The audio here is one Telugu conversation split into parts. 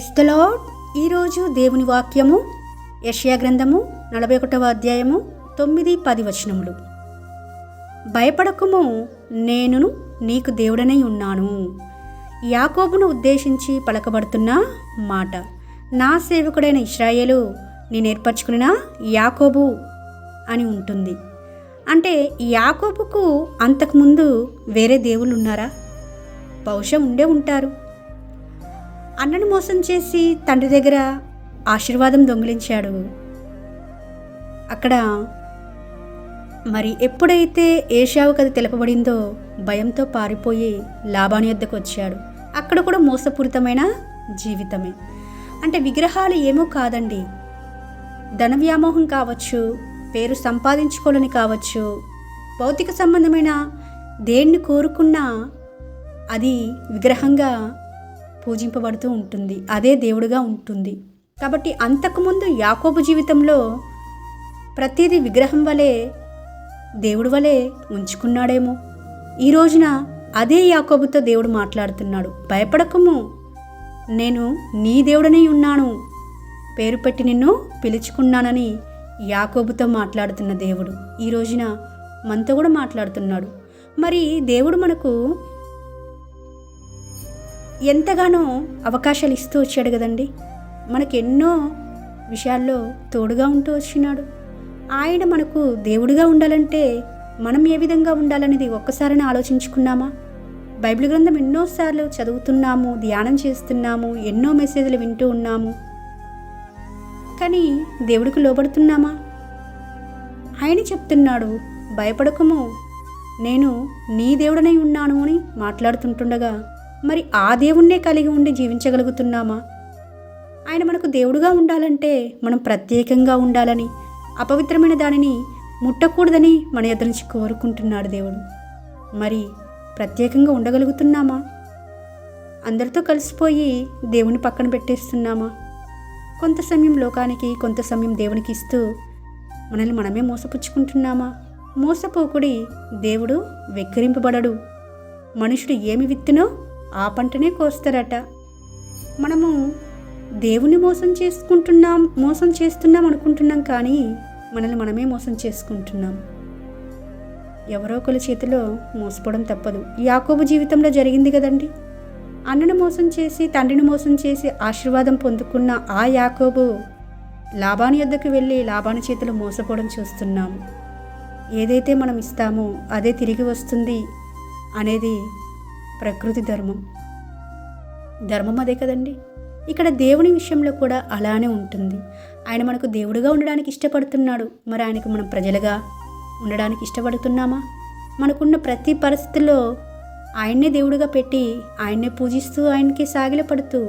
Praise the lord. ఈరోజు దేవుని వాక్యము యెషయా గ్రంథము 41వ అధ్యాయము 9-10 వచనములు. భయపడకుము, నేనును నీకు దేవుడనై ఉన్నాను. యాకోబును ఉద్దేశించి పలకబడుతున్న మాట. నా సేవకుడైన ఇశ్రాయేలు నేను ఏర్పరచుకున్న యాకోబు అని ఉంటుంది. అంటే యాకోబుకు అంతకుముందు వేరే దేవుళ్ళు ఉన్నారా? బహుశా ఉండే ఉంటారు. అన్నను మోసం చేసి తండ్రి దగ్గర ఆశీర్వాదం దొంగిలించాడు. అక్కడ మరి ఎప్పుడైతే ఏశావుకు అది తెలపబడిందో భయంతో పారిపోయి లాబాను యొద్దకు వచ్చాడు. అక్కడ కూడా మోసపూరితమైన జీవితమే. అంటే విగ్రహాలు ఏమో కాదండి, ధన వ్యామోహం కావచ్చు, పేరు సంపాదించుకోవాలని కావచ్చు, భౌతిక సంబంధమైన దేన్ని కోరుకున్నా అది విగ్రహంగా పూజింపబడుతూ ఉంటుంది, అదే దేవుడుగా ఉంటుంది. కాబట్టి అంతకుముందు యాకోబు జీవితంలో ప్రతిదీ విగ్రహం వలె దేవుడి వలె ఉంచుకున్నాడేమో. ఈ రోజున అదే యాకోబుతో దేవుడు మాట్లాడుతున్నాడు. భయపడకము, నేను నీ దేవుడనై ఉన్నాను, పేరు పెట్టి నిన్ను పిలుచుకున్నానని యాకోబుతో మాట్లాడుతున్న దేవుడు ఈ రోజున మనతో కూడా మాట్లాడుతున్నాడు. మరి దేవుడు మనకు ఎంతగానో అవకాశాలు ఇస్తూ వచ్చాడు కదండి. మనకు ఎన్నో విషయాల్లో తోడుగా ఉంటూ వచ్చినాడు. ఆయన మనకు దేవుడిగా ఉండాలంటే మనం ఏ విధంగా ఉండాలనేది ఒక్కసారైనా ఆలోచించుకున్నామా? బైబిల్ గ్రంథం ఎన్నోసార్లు చదువుతున్నాము, ధ్యానం చేస్తున్నాము, ఎన్నో మెసేజ్లు వింటూ ఉన్నాము. కానీ దేవుడికి లోబడుతున్నామా? ఆయన చెప్తున్నాడు, భయపడకము, నేను నీ దేవుడనై ఉన్నాను అని మాట్లాడుతుంటుండగా మరి ఆ దేవుణ్ణే కలిగి ఉండి జీవించగలుగుతున్నామా? ఆయన మనకు దేవుడుగా ఉండాలంటే మనం ప్రత్యేకంగా ఉండాలని, అపవిత్రమైన దానిని ముట్టకూడదని మన ఎదురు నుంచి కోరుకుంటున్నాడు దేవుడు. మరి ప్రత్యేకంగా ఉండగలుగుతున్నామా? అందరితో కలిసిపోయి దేవుని పక్కన పెట్టేస్తున్నామా? కొంత సమయం లోకానికి, కొంత సమయం దేవునికి ఇస్తూ మనల్ని మనమే మోసపుచ్చుకుంటున్నామా? మోసపోకుడి, దేవుడు వెక్కిరింపబడడు. మనుషుడు ఏమి విత్తునో ఆ పంటనే కోస్తారట. మనము దేవుని మోసం చేస్తున్నాం అనుకుంటున్నాం, కానీ మనల్ని మనమే మోసం చేసుకుంటున్నాం. ఎవరో ఒకరి చేతిలో మోసపోవడం తప్పదు. యాకోబు జీవితంలో జరిగింది కదండి. అన్నను మోసం చేసి, తండ్రిని మోసం చేసి ఆశీర్వాదం పొందుకున్న ఆ యాకోబు లాబాను యొద్దకు వెళ్ళి లాబాను చేతిలో మోసపోవడం చూస్తున్నాము. ఏదైతే మనం ఇస్తామో అదే తిరిగి వస్తుంది అనేది ప్రకృతి ధర్మం అదే కదండి. ఇక్కడ దేవుని విషయంలో కూడా అలానే ఉంటుంది. ఆయన మనకు దేవుడుగా ఉండడానికి ఇష్టపడుతున్నాడు. మరి ఆయనకు మనం ప్రజలుగా ఉండడానికి ఇష్టపడుతున్నామా? మనకున్న ప్రతి పరిస్థితుల్లో ఆయన్నే దేవుడుగా పెట్టి, ఆయన్నే పూజిస్తూ, ఆయనకి సాగిలపడుతూ,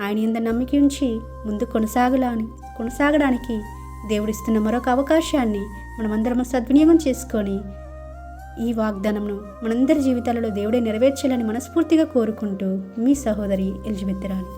ఆయన యందు నమ్మిక ఉంచి ముందు కొనసాగడానికి దేవుడిస్తున్న మరొక అవకాశాన్ని మనమందరం సద్వినియోగం చేసుకొని ఈ వాగ్దానంను మనందరి జీవితాలలో దేవుడే నెరవేర్చాలని మనస్ఫూర్తిగా కోరుకుంటూ మీ సహోదరి ఎలిజబెత్ రాణి.